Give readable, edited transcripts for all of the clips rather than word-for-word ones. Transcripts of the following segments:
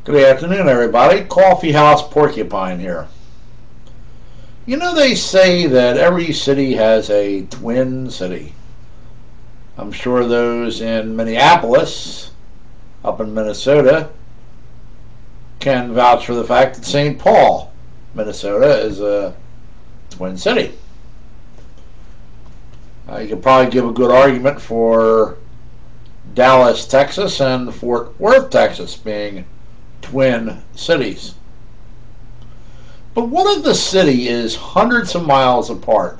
Good afternoon, everybody. Coffee House Porcupine here. You know, they say that every city has a twin city. I'm sure those in Minneapolis, up in Minnesota, can vouch for the fact that St. Paul, Minnesota, is a twin city. You could probably give a good argument for Dallas, Texas, and Fort Worth, Texas, being twin cities. But what if the city is hundreds of miles apart?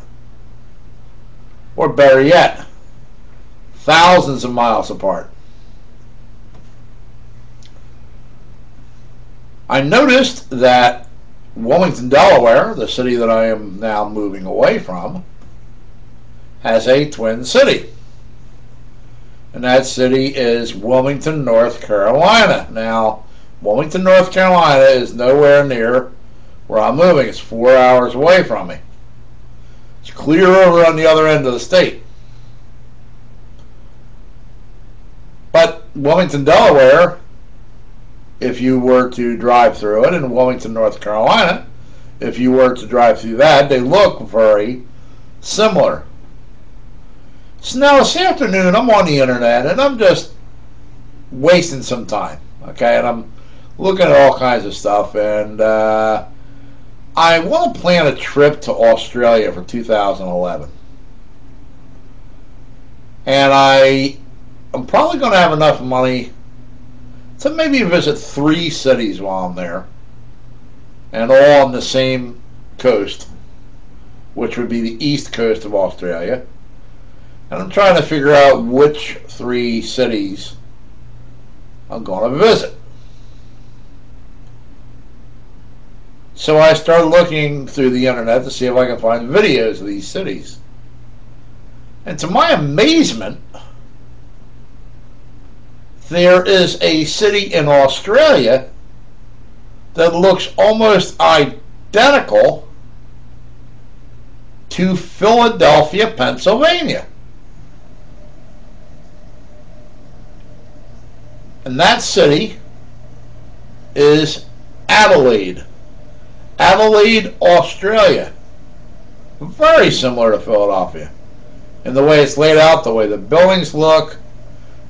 Or better yet, thousands of miles apart? I noticed that Wilmington, Delaware, the city that I am now moving away from, has a twin city. And that city is Wilmington, North Carolina. Now, Wilmington, North Carolina is nowhere near where I'm moving. It's 4 hours away from me. It's clear over on the other end of the state. But Wilmington, Delaware, if you were to drive through it, and Wilmington, North Carolina, if you were to drive through that, they look very similar. So now this afternoon I'm on the internet and I'm just wasting some time, okay, and I'm looking at all kinds of stuff, and I want to plan a trip to Australia for 2011, and I'm probably going to have enough money to maybe visit 3 cities while I'm there, and all on the same coast, which would be the east coast of Australia. And I'm trying to figure out which 3 cities I'm going to visit. So I started looking through the internet to see if I can find videos of these cities. And to my amazement, there is a city in Australia that looks almost identical to Philadelphia, Pennsylvania. And that city is Adelaide. Adelaide, Australia. Very similar to Philadelphia in the way it's laid out, the way the buildings look,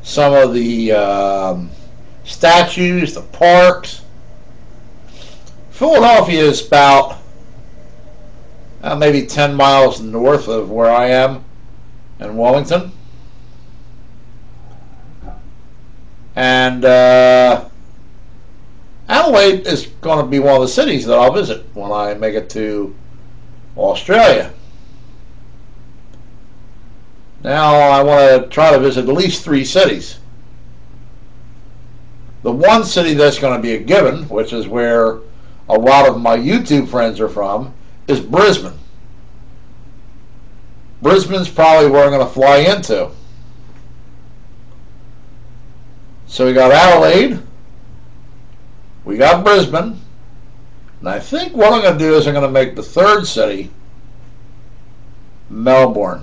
some of the statues, the parks. Philadelphia is about maybe 10 miles north of where I am in Wilmington. And Adelaide is going to be one of the cities that I'll visit when I make it to Australia. Now I want to try to visit at least 3 cities. The one city that's going to be a given, which is where a lot of my YouTube friends are from, is Brisbane. Brisbane's probably where I'm going to fly into. So we got Adelaide, we got Brisbane, and I think what I'm going to do is I'm going to make the 3rd city Melbourne.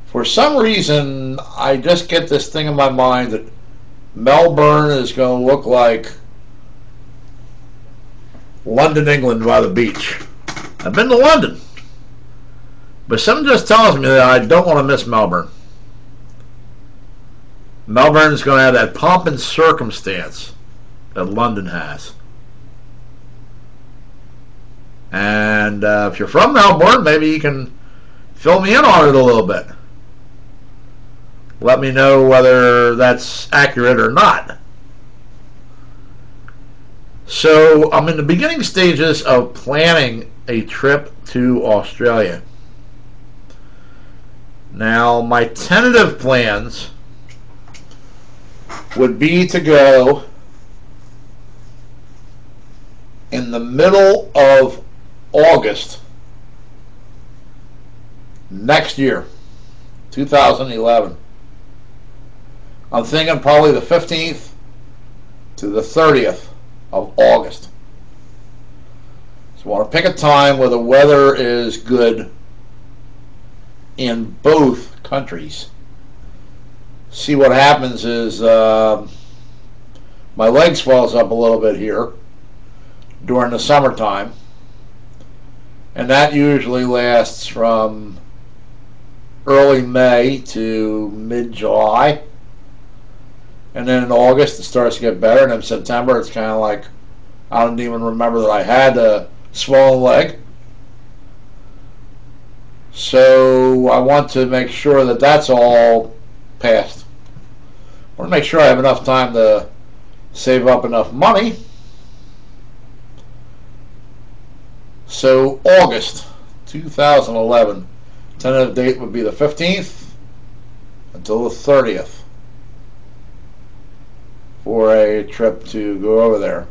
For some reason, I just get this thing in my mind that Melbourne is going to look like London, England by the beach. I've been to London, but something just tells me that I don't want to miss Melbourne. Melbourne's going to have that pomp and circumstance that London has. And if you're from Melbourne, maybe you can fill me in on it a little bit. Let me know whether that's accurate or not. So I'm in the beginning stages of planning a trip to Australia. Now, my tentative plans would be to go in the middle of August next year, 2011. I'm thinking probably the 15th to the 30th of August. So I want to pick a time where the weather is good in both countries. See, what happens is My leg swells up a little bit here during the summertime, and that usually lasts from early May to mid-July, and then in August it starts to get better, and in September it's kind of like I don't even remember that I had a swollen leg. So I want to make sure that that's all passed. I want to make sure I have enough time to save up enough money. So August 2011, tentative date would be the 15th until the 30th for a trip to go over there.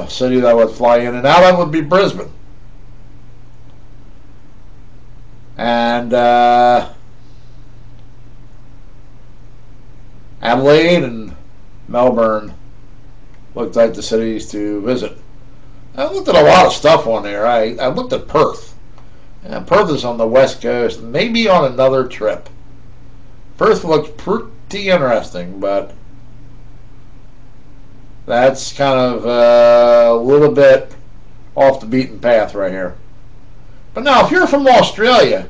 City that I would fly in and out of would be Brisbane. And Adelaide and Melbourne looked like the cities to visit. I looked at a lot of stuff on there. I looked at Perth. And Perth is on the west coast, maybe on another trip. Perth looks pretty interesting, but that's kind of a little bit off the beaten path right here. But now, if you're from Australia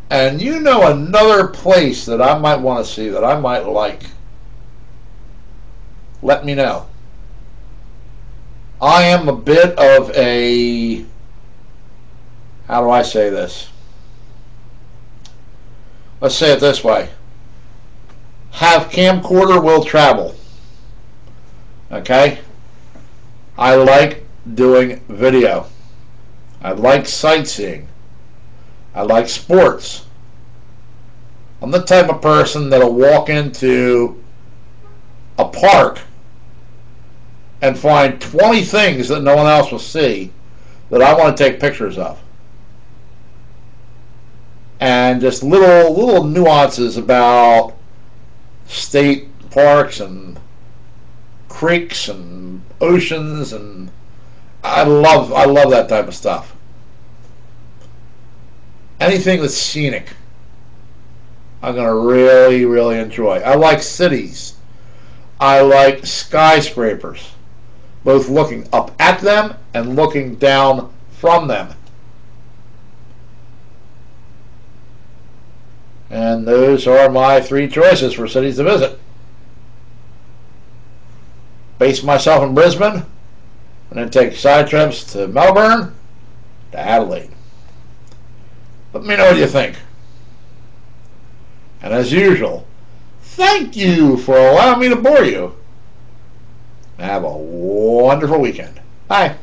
and you know another place that I might want to see, that I might like, let me know. I am a bit of a, how do I say this? Let's say it this way. Have camcorder, will travel. Okay? I like doing video. I like sightseeing. I like sports. I'm the type of person that'll walk into a park and find 20 things that no one else will see that I want to take pictures of. And just little nuances about state parks and creeks and oceans, and I love that type of stuff. Anything that's scenic, I'm going to really enjoy. I like cities. I like skyscrapers, both looking up at them and looking down from them. And those are my 3 choices for cities to visit. Base myself in Brisbane, and then take side trips to Melbourne, to Adelaide. Let me know what you think. And as usual, thank you for allowing me to bore you. Have a wonderful weekend. Bye.